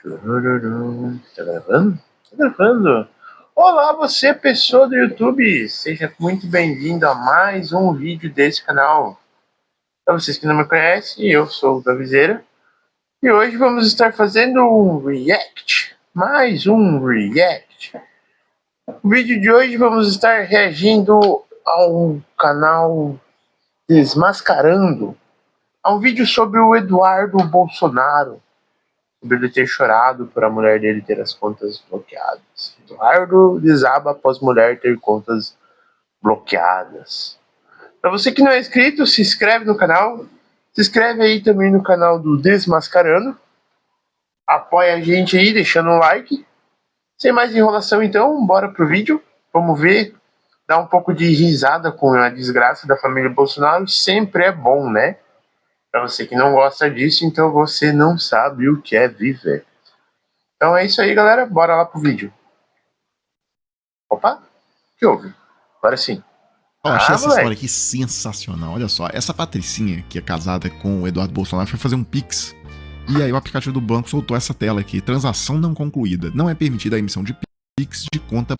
Tá gravando? Tá gravando. Olá, você, pessoa do YouTube. Seja muito bem-vindo a mais um vídeo desse canal. Para vocês que não me conhecem, eu sou o Davizeira. E hoje vamos estar fazendo um react. Mais um react. No vídeo de hoje vamos estar reagindo ao canal Desmascarando. A um vídeo sobre o Eduardo Bolsonaro. Sobre ele ter chorado por a mulher dele ter as contas bloqueadas. Eduardo desaba após mulher ter contas bloqueadas. Para você que não é inscrito, se inscreve no canal. Se inscreve aí também no canal do Desmascarando. Apoia a gente aí, deixando um like. Sem mais enrolação então, bora pro vídeo. Vamos ver, dar um pouco de risada com a desgraça da família Bolsonaro. Sempre é bom, né? Para você que não gosta disso, então você não sabe o que é viver. Então é isso aí, galera. Bora lá pro vídeo. Opa, o que houve? Agora sim. Eu achei essa história aqui sensacional. Olha só, essa Patricinha, que é casada com o Eduardo Bolsonaro, foi fazer um Pix. E aí o aplicativo do banco soltou essa tela aqui. Transação não concluída. Não é permitida a emissão de Pix de conta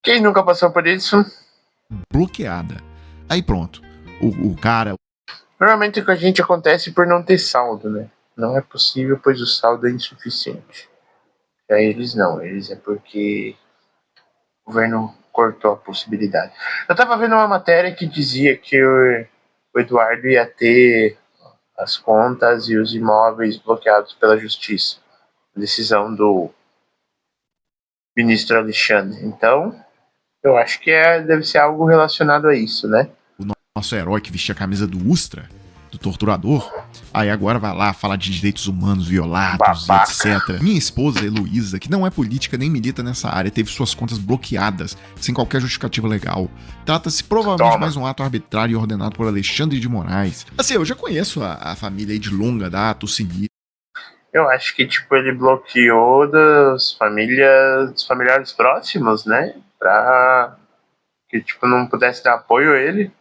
Quem nunca passou por isso? bloqueada. Aí pronto. O cara... Normalmente com a gente acontece por não ter saldo, né? Não é possível, pois o saldo é insuficiente. Já eles não, eles é porque o governo cortou a possibilidade. Eu tava vendo uma matéria que dizia que o Eduardo ia ter as contas e os imóveis bloqueados pela justiça. Decisão do ministro Alexandre. Então, eu acho que deve ser algo relacionado a isso, né? Nosso herói que vestia a camisa do Ustra, do torturador, aí agora vai lá falar de direitos humanos violados, etc. Minha esposa, Heloísa, que não é política nem milita nessa área, teve suas contas bloqueadas, sem qualquer justificativa legal. Trata-se provavelmente de mais um ato arbitrário ordenado por Alexandre de Moraes. Assim, eu já conheço a família aí de longa data, o sinistro. Eu acho que, tipo, ele bloqueou dos familiares próximos, né? Pra que, tipo, não pudesse dar apoio a ele.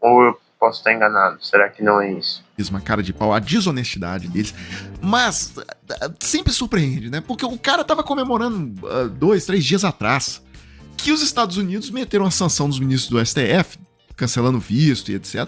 Ou eu posso estar enganado? Será que não é isso? Uma cara de pau, a desonestidade deles. Mas sempre surpreende, né? Porque o cara tava comemorando 2, 3 dias atrás que os Estados Unidos meteram a sanção dos ministros do STF, cancelando visto e etc.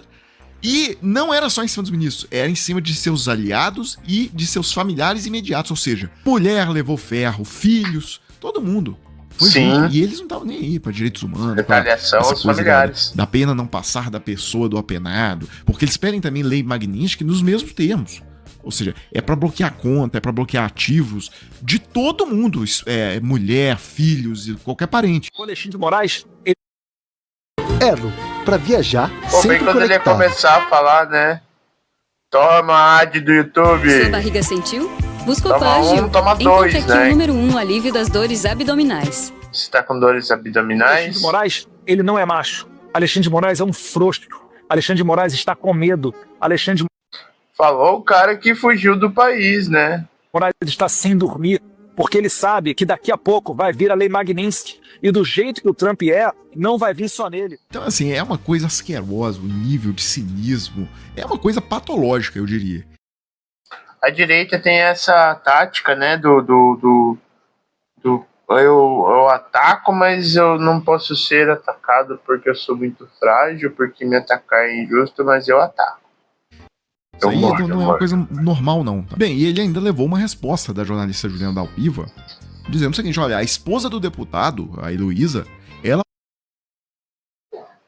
E não era só em cima dos ministros, era em cima de seus aliados e de seus familiares imediatos. Ou seja, mulher levou ferro, filhos, todo mundo. Foi junto. E eles não estavam nem aí para direitos humanos. Retaliação aos familiares. Da pena não passar da pessoa do apenado. Porque eles pedem também lei Magnitsky nos mesmos termos. Ou seja, é para bloquear conta, é para bloquear ativos de todo mundo. Mulher, filhos e qualquer parente. O Alexandre de Moraes... Elo, pra viajar, Pô, sempre bem quando ele ia conectado. começar a falar, né? Toma ad do YouTube. Sua barriga sentiu? Busca o Toma Plágio. um, toma Encontre dois, aqui né? o número 1, alívio das dores abdominais. Se tá com dores Alexandre abdominais, de Moraes, ele não é macho. Alexandre de Moraes é um frouxo. Alexandre de Moraes está com medo. Alexandre de falou o cara que fugiu do país, né? Moraes está sem dormir, porque ele sabe que daqui a pouco vai vir a lei Magnitsky. E do jeito que o Trump não vai vir só nele. Então, assim, é uma coisa asquerosa, o nível de cinismo. É uma coisa patológica, eu diria. A direita tem essa tática, né? Eu ataco, mas eu não posso ser atacado porque eu sou muito frágil, porque me atacar é injusto, mas eu ataco. Isso aí não é uma coisa normal, não. Bem, e ele ainda levou uma resposta da jornalista Juliana Dalpiva, dizendo o seguinte: olha, a esposa do deputado, a Heloísa,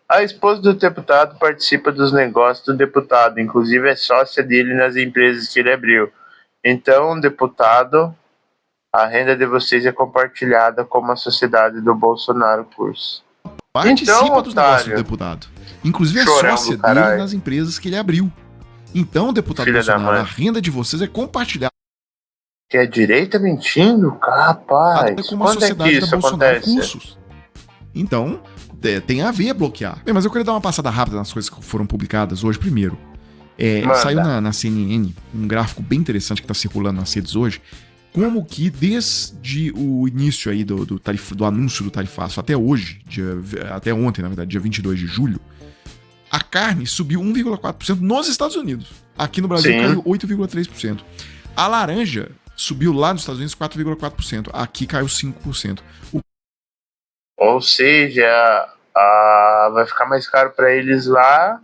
A esposa do deputado participa dos negócios do deputado, inclusive é sócia dele nas empresas que ele abriu. Então, deputado, a renda de vocês é compartilhada como a sociedade do Bolsonaro curso. participa dos negócios do deputado. Inclusive é Chorão sócia do caralho. dele nas empresas que ele abriu. Então, deputado Filha da Bolsonaro, a mãe. renda de vocês é compartilhada Que a direita mentindo? Rapaz, com uma quando é que sociedade da isso Bolsonaro acontece? Cursos. Então, tem a ver bloquear. Bem, mas eu queria dar uma passada rápida nas coisas que foram publicadas hoje. Primeiro, saiu na CNN um gráfico bem interessante que está circulando nas redes hoje, como que desde o início aí do anúncio do tarifaço até hoje, até ontem, na verdade, dia 22 de julho, a carne subiu 1,4% nos Estados Unidos. Aqui no Brasil caiu 8,3%. A laranja subiu lá nos Estados Unidos 4,4%. Aqui caiu 5%. Ou seja, vai ficar mais caro para eles lá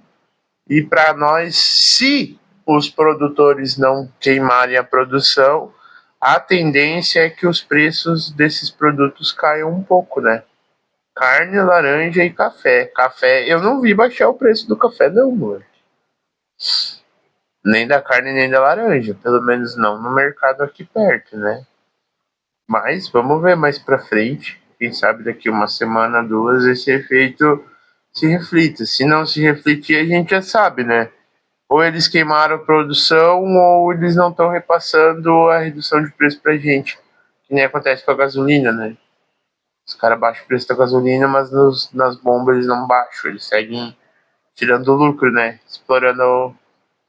e para nós, se os produtores não queimarem a produção, a tendência é que os preços desses produtos caiam um pouco, né? Carne, laranja e café. Café, eu não vi baixar o preço do café, não, mano. Nem da carne, nem da laranja. Pelo menos não no mercado aqui perto, né? Mas vamos ver mais pra frente. Quem sabe daqui uma semana, 2, esse efeito se reflita. Se não se refletir, a gente já sabe, né? Ou eles queimaram a produção, ou eles não estão repassando a redução de preço pra gente. Que nem acontece com a gasolina, né? Os caras baixam o preço da gasolina, mas nas bombas eles não baixam. Eles seguem tirando lucro, né? Explorando o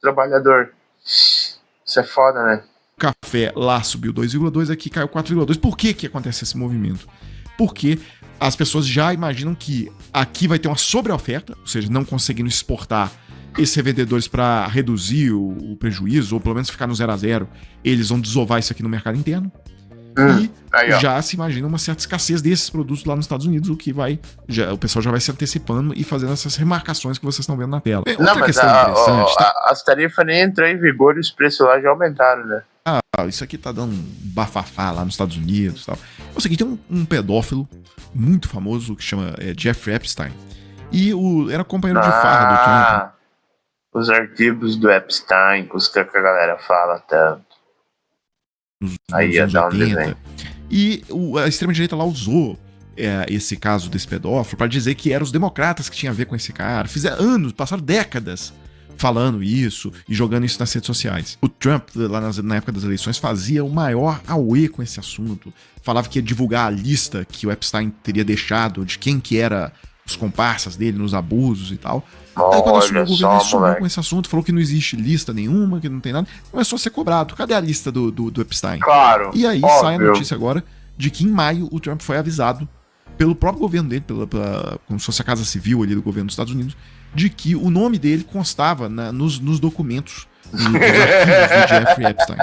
trabalhador. Isso é foda, né? O café lá subiu 2,2%, aqui caiu 4,2%. Por que acontece esse movimento? Porque as pessoas já imaginam que aqui vai ter uma sobreoferta, ou seja, não conseguindo exportar esses revendedores para reduzir o prejuízo, ou pelo menos ficar no 0 a 0, eles vão desovar isso aqui no mercado interno. E aí, já se imagina uma certa escassez desses produtos lá nos Estados Unidos, o que o pessoal já vai se antecipando e fazendo essas remarcações que vocês estão vendo na tela. Não, mas as tarifas nem entrou em vigor e os preços lá já aumentaram, né? Isso aqui tá dando um bafafá lá nos Estados Unidos e tal. É o seguinte, tem um pedófilo muito famoso que chama Jeffrey Epstein. E era companheiro de farra do Trump. Os arquivos do Epstein, os que a galera fala tanto. Aí ia dar um desenho. E a extrema-direita lá usou esse caso desse pedófilo para dizer que eram os democratas que tinham a ver com esse cara. Fizeram anos, passaram décadas falando isso e jogando isso nas redes sociais. O Trump, lá na época das eleições, fazia o maior auê com esse assunto. Falava que ia divulgar a lista que o Epstein teria deixado de quem que era os comparsas dele nos abusos e tal. Aí quando assumiu o governo, ele sumiu com esse assunto, falou que não existe lista nenhuma, que não tem nada. Começou a ser cobrado. Cadê a lista do Epstein? Claro. E aí sai a notícia agora de que em maio o Trump foi avisado pelo próprio governo dele, como se fosse a Casa Civil ali do governo dos Estados Unidos, de que o nome dele constava nos documentos dos arquivos do Jeffrey Epstein.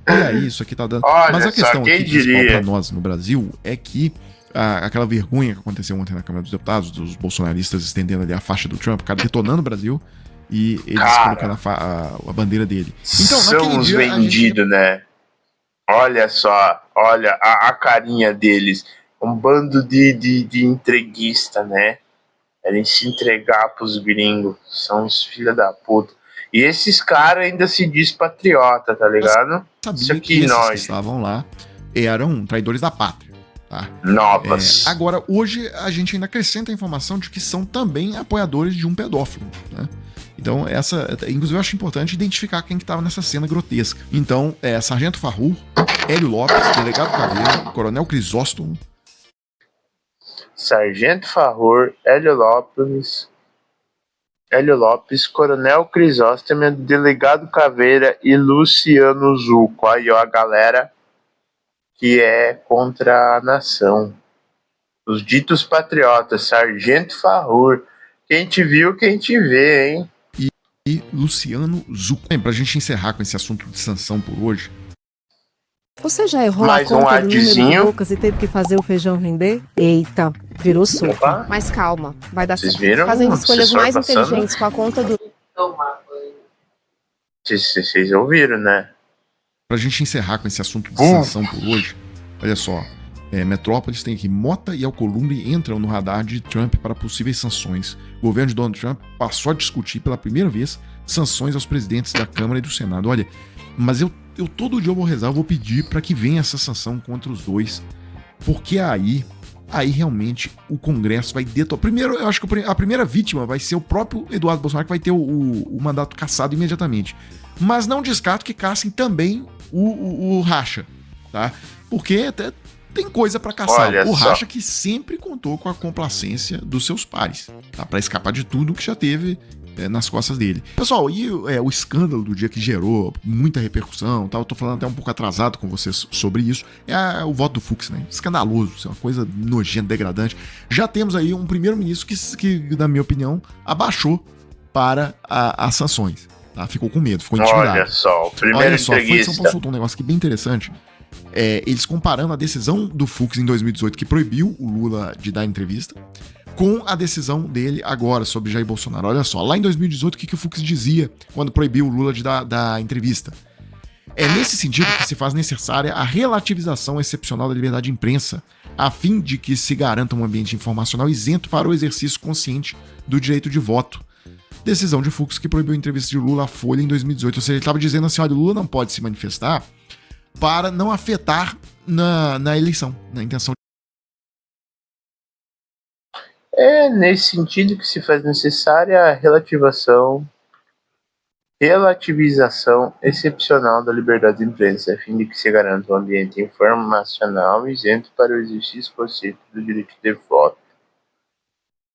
E aí, isso aqui tá dando... Olha, mas a questão aqui pra nós no Brasil é que aquela vergonha que aconteceu ontem na Câmara dos Deputados, dos bolsonaristas estendendo ali a faixa do Trump, o cara detonando o Brasil e eles colocando a bandeira dele. Então, são os vendidos, né? Olha só, olha a carinha deles. Um bando de entreguista, né? Querem se entregar pros gringos. São os filha da puta. E esses caras ainda se diz patriota, tá ligado? Isso aqui nós que estavam lá eram traidores da pátria. Tá? Novas. Agora, hoje a gente ainda acrescenta a informação de que são também apoiadores de um pedófilo, né? Então, inclusive eu acho importante identificar quem que estava nessa cena grotesca. Então, Sargento Farrur, Hélio Lopes, Delegado Caveira, Coronel Crisóstomo. Sargento Farrur, Hélio Lopes, Coronel Crisóstomo, Delegado Caveira e Luciano Zucco. Aí, ó, a galera que é contra a nação. Os ditos patriotas, Sargento Farrur. Quem te viu, quem te vê, hein? E Luciano Zucco. Bem, pra gente encerrar com esse assunto de sanção por hoje. Você já errou mais a conta um do número de adzinho bocas e teve que fazer o feijão render? Eita, virou sopa. Opa. Mas calma, vai dar Vocês certo. viram? Fazendo escolhas Assessor mais passando? inteligentes com a conta do... Vocês ouviram, né? Pra gente encerrar com esse assunto de sanção por hoje, olha só. Metrópolis tem aqui: Mota e Alcolumbre entram no radar de Trump para possíveis sanções. O governo de Donald Trump passou a discutir pela primeira vez sanções aos presidentes da Câmara e do Senado. Olha, mas eu todo dia eu vou rezar, eu vou pedir para que venha essa sanção contra os dois, porque aí realmente o Congresso vai detonar. Primeiro, eu acho que a primeira vítima vai ser o próprio Eduardo Bolsonaro, que vai ter o mandato cassado imediatamente. Mas não descarto que cassem também o Racha, tá? Porque até tem coisa pra caçar. Olha o só. Racha que sempre contou com a complacência dos seus pares, tá? Pra escapar de tudo que já teve nas costas dele. Pessoal, e o escândalo do dia que gerou muita repercussão, tá? Eu tô falando até um pouco atrasado com vocês sobre isso, o voto do Fux, né? Escandaloso, isso é uma coisa nojenta, degradante. Já temos aí um primeiro-ministro que, na minha opinião, abaixou para as sanções. Tá? tá? Ficou com medo, ficou intimidado. Olha só, o primeiro Olha só, a Folha de São entrevista. Paulo soltou um negócio aqui bem interessante. Eles comparando a decisão do Fux em 2018, que proibiu o Lula de dar entrevista, com a decisão dele agora sobre Jair Bolsonaro. Olha só, lá em 2018, o que o Fux dizia quando proibiu o Lula de dar entrevista? É nesse sentido que se faz necessária a relativização excepcional da liberdade de imprensa, a fim de que se garanta um ambiente informacional isento para o exercício consciente do direito de voto. Decisão de Fux que proibiu a entrevista de Lula à Folha em 2018. Ou seja, ele estava dizendo assim, olha, o Lula não pode se manifestar para não afetar na eleição, na intenção. É nesse sentido que se faz necessária a relativização excepcional da liberdade de imprensa, a fim de que se garanta um ambiente informacional isento para o exercício consciente do direito de voto.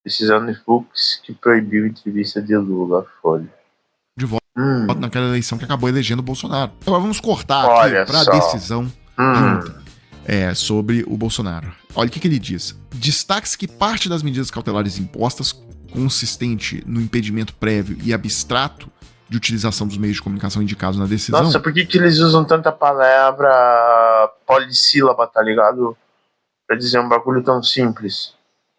Decisão de Fux que proibiu a entrevista de Lula à Folha. De voto naquela eleição que acabou elegendo o Bolsonaro. Agora vamos cortar Olha aqui para a só. decisão de ontem. Sobre o Bolsonaro. Olha o que ele diz. Destaque-se que parte das medidas cautelares impostas, consistente no impedimento prévio e abstrato de utilização dos meios de comunicação indicados na decisão. Nossa, por que eles usam tanta palavra polissílaba, tá ligado? Pra dizer um bagulho tão simples.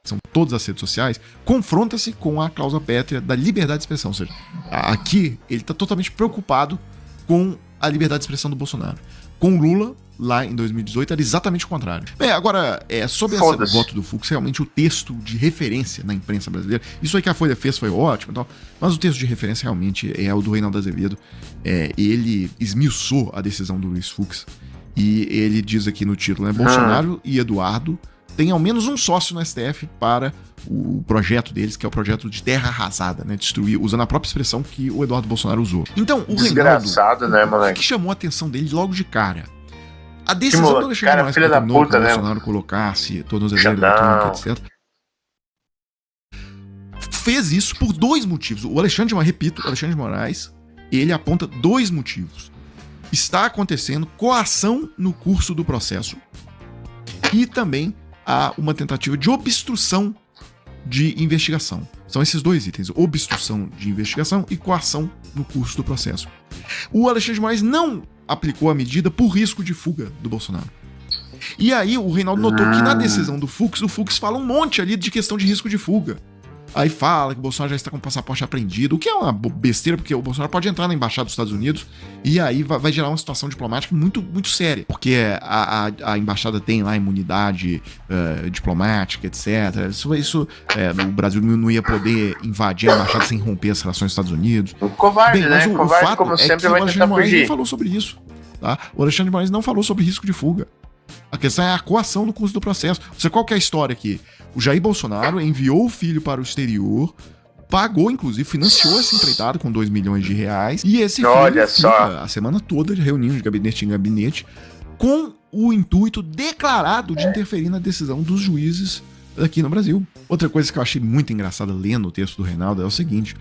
São todas as redes sociais, confronta-se com a cláusula pétrea da liberdade de expressão. Ou seja, aqui ele está totalmente preocupado com a liberdade de expressão do Bolsonaro. Com Lula, lá em 2018, era exatamente o contrário. Bem, agora, sobre esse voto do Fux, realmente o texto de referência na imprensa brasileira, isso aí que a Folha fez foi ótimo e tal, mas o texto de referência realmente é o do Reinaldo Azevedo. Ele esmiuçou a decisão do Luiz Fux e ele diz aqui no título, né, Bolsonaro e Eduardo têm ao menos um sócio no STF para o projeto deles, que é o projeto de terra arrasada, né? Destruir, usando a própria expressão que o Eduardo Bolsonaro usou. Então, o Desgraçado, Reinaldo, né, moleque? O que chamou a atenção dele logo de cara? A decisão do Alexandre cara, Moraes filha da que puta, o né? Bolsonaro colocasse tornozeleira eletrônica, etc. Fez isso por dois motivos. O Alexandre de Moraes, ele aponta dois motivos. Está acontecendo coação no curso do processo e também há uma tentativa de obstrução de investigação. São esses dois itens, obstrução de investigação e coação no curso do processo. O Alexandre de Moraes não aplicou a medida por risco de fuga do Bolsonaro. E aí o Reinaldo notou que na decisão do Fux, o Fux fala um monte ali de questão de risco de fuga. Aí fala que o Bolsonaro já está com o passaporte apreendido, o que é uma besteira, porque o Bolsonaro pode entrar na embaixada dos Estados Unidos e aí vai gerar uma situação diplomática muito, muito séria. Porque a embaixada tem lá imunidade diplomática, etc. O Brasil não ia poder invadir a embaixada sem romper as relações dos Estados Unidos. O covarde, Bem, né? mas O covarde, fato como sempre, que vai o Alexandre tentar de Moraes fugir. não falou sobre isso. Tá? O Alexandre de Moraes não falou sobre risco de fuga. A questão é a coação no curso do processo. Você, qual que é a história aqui? O Jair Bolsonaro enviou o filho para o exterior, pagou, inclusive, financiou essa empreitada com 2 milhões de reais. E esse filho fica a semana toda reunindo de gabinete em gabinete com o intuito declarado de interferir na decisão dos juízes aqui no Brasil. Outra coisa que eu achei muito engraçada lendo o texto do Reinaldo é o seguinte.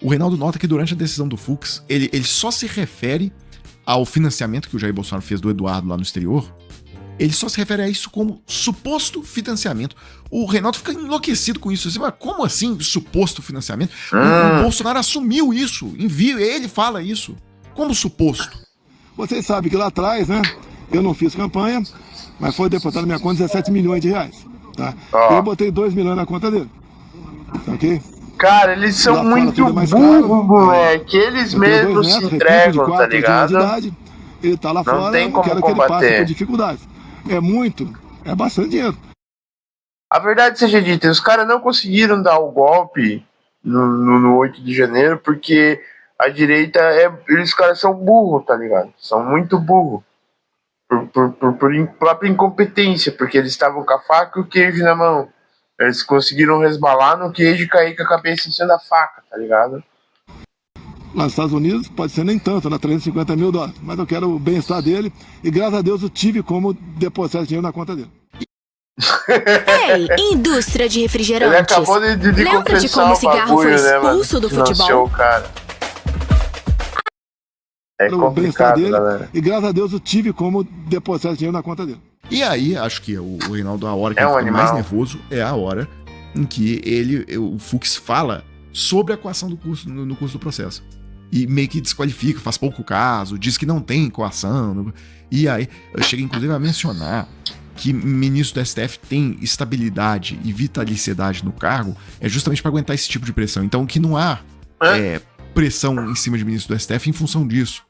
O Reinaldo nota que durante a decisão do Fux, ele só se refere ao financiamento que o Jair Bolsonaro fez do Eduardo lá no exterior. Ele só se refere a isso como suposto financiamento. O Reinaldo fica enlouquecido com isso. Mas como assim, suposto financiamento? O Bolsonaro assumiu isso. Ele fala isso. Como suposto? Vocês sabem que lá atrás, né? Eu não fiz campanha, mas foi depositado na minha conta 17 milhões de reais. Tá? Eu botei 2 milhões na conta dele. Tá ok? Cara, eles são muito burros, moleque. Eles mesmos se entregam, tá ligado? Ele tá lá fora, tem como quero que ele passe combater. por dificuldades. É bastante dinheiro. A verdade seja dita, os caras não conseguiram dar o golpe no 8 de janeiro porque a direita os caras são burros, tá ligado? São muito burros. Por própria incompetência, porque eles estavam com a faca e o queijo na mão. Eles conseguiram resbalar no queijo e cair com a cabeça em cima da faca, tá ligado? Lá nos Estados Unidos pode ser nem tanto, né? 350 mil dólares. Mas eu quero o bem-estar dele e graças a Deus eu tive como depositar dinheiro na conta dele. Ei, indústria de refrigerantes. Ele acabou de Lembra de como o cigarro foi expulso do futebol? O cara. É o bem-estar complicado, dele galera. e graças a Deus eu tive como depositar dinheiro na conta dele. E aí, acho que o Reinaldo, a hora que É ele um fica mais animal. nervoso é a hora em que o Fux fala sobre a coação do curso, no curso do processo. e meio que desqualifica, faz pouco caso, diz que não tem coação. E aí, chega inclusive a mencionar que ministro do STF tem estabilidade e vitaliciedade no cargo é justamente para aguentar esse tipo de pressão. Então, que não há pressão em cima de ministro do STF em função disso.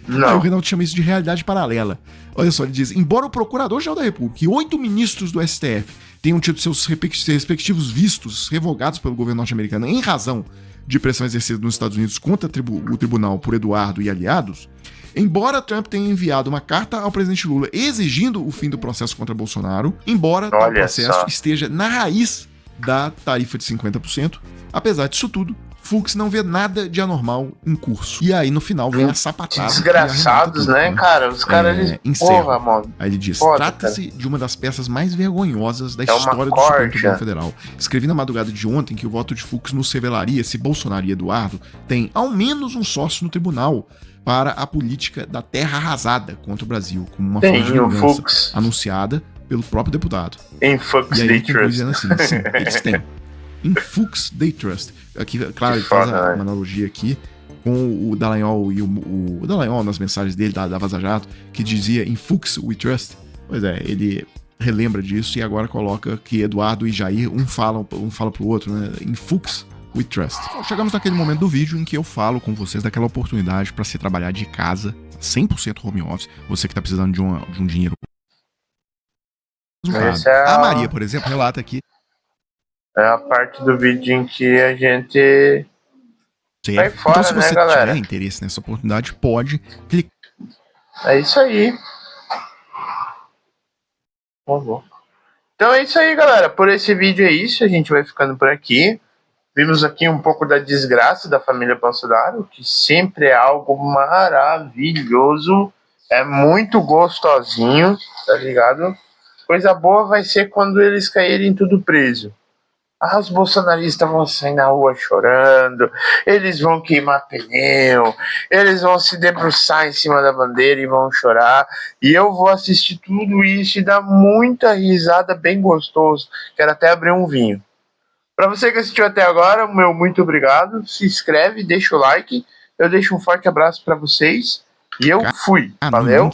Aí o Reinaldo chama isso de realidade paralela. Olha só, ele diz, embora o Procurador-Geral da República e 8 ministros do STF tenham tido seus respectivos vistos revogados pelo governo norte-americano em razão de pressão exercida nos Estados Unidos contra o tribunal por Eduardo e aliados, embora Trump tenha enviado uma carta ao presidente Lula exigindo o fim do processo contra Bolsonaro, embora o processo esteja na raiz da tarifa de 50%, apesar disso tudo, Fux não vê nada de anormal em curso. E aí, no final, vem a sapatada. Desgraçados, né, cara? Os caras, eles... Porra, mano. Aí ele diz, trata-se de uma das peças mais vergonhosas da história do Supremo Tribunal Federal. Escrevi na madrugada de ontem que o voto de Fux nos revelaria se Bolsonaro e Eduardo têm ao menos um sócio no tribunal para a política da terra arrasada contra o Brasil, como uma forma de vingança anunciada pelo próprio deputado. Em Fux They Trust. Assim, sim, eles têm. Em Fux They Trust. Aqui, claro, ele faz uma analogia aqui com o Dallagnol e o Dallagnol nas mensagens dele da Vaza Jato, que dizia em Fux We Trust. Pois é, ele relembra disso e agora coloca que Eduardo e Jair, um fala pro outro, né? Em Fux We Trust. Então, chegamos naquele momento do vídeo em que eu falo com vocês daquela oportunidade para se trabalhar de casa, 100% home office, você que tá precisando de um dinheiro. A Maria, por exemplo, relata aqui. É a parte do vídeo em que a gente vai fora, então, se você galera? tiver interesse nessa oportunidade, pode clicar. É isso aí. Então é isso aí, galera. Por esse vídeo é isso. A gente vai ficando por aqui. Vimos aqui um pouco da desgraça da família Bolsonaro, que sempre é algo maravilhoso. É muito gostosinho, tá ligado? Coisa boa vai ser quando eles caírem tudo preso. Os bolsonaristas vão sair na rua chorando, eles vão queimar pneu, eles vão se debruçar em cima da bandeira e vão chorar. E eu vou assistir tudo isso e dar muita risada, bem gostoso. Quero até abrir um vinho. Para você que assistiu até agora, meu muito obrigado. Se inscreve, deixa o like. Eu deixo um forte abraço para vocês. E eu fui. Valeu.